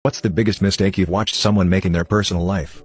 What's the biggest mistake you've watched someone make in their personal life?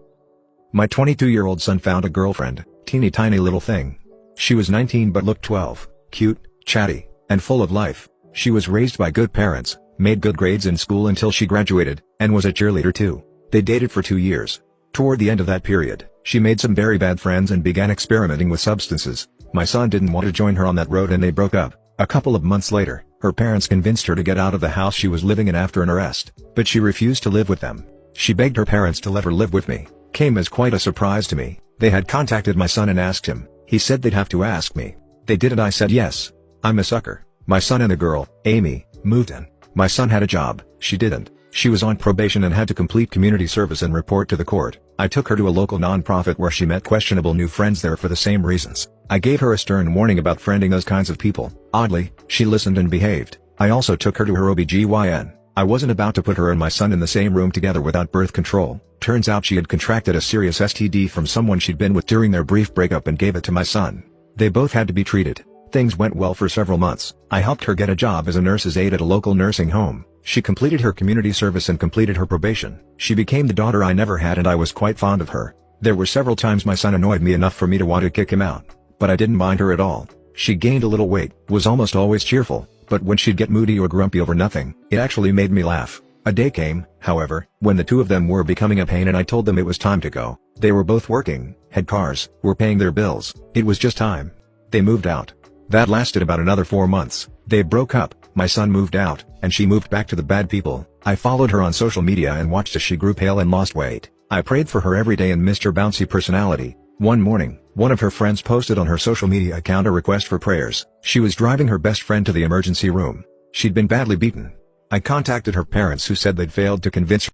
My 22-year-old son found a girlfriend, teeny tiny little thing. She was 19 but looked 12, cute, chatty, and full of life. She was raised by good parents, made good grades in school until she graduated, and was a cheerleader too. They dated for 2 years. Toward the end of that period, she made some very bad friends and began experimenting with substances. My son didn't want to join her on that road and they broke up. A couple of months later, her parents convinced her to get out of the house she was living in after an arrest, but she refused to live with them. She begged her parents to let her live with me. Came as quite a surprise to me. They had contacted my son and asked him. He said they'd have to ask me. They did and I said yes. I'm a sucker. My son and the girl, Amy, moved in. My son had a job, she didn't. She was on probation and had to complete community service and report to the court. I took her to a local non-profit where she met questionable new friends there for the same reasons. I gave her a stern warning about friending those kinds of people. Oddly, she listened and behaved. I also took her to her OBGYN. I wasn't about to put her and my son in the same room together without birth control. Turns out she had contracted a serious STD from someone she'd been with during their brief breakup and gave it to my son. They both had to be treated. Things went well for several months. I helped her get a job as a nurse's aide at a local nursing home. She completed her community service and completed her probation. She became the daughter I never had and I was quite fond of her. There were several times my son annoyed me enough for me to want to kick him out. But I didn't mind her at all. She gained a little weight, was almost always cheerful, but when she'd get moody or grumpy over nothing, it actually made me laugh. A day came, however, when the two of them were becoming a pain and I told them it was time to go. They were both working, had cars, were paying their bills. It was just time. They moved out. That lasted about another 4 months. They broke up, my son moved out, and she moved back to the bad people. I followed her on social media and watched as she grew pale and lost weight. I prayed for her every day and missed her bouncy personality. One morning, one of her friends posted on her social media account a request for prayers. She was driving her best friend to the emergency room. She'd been badly beaten. I contacted her parents who said they'd failed to convince her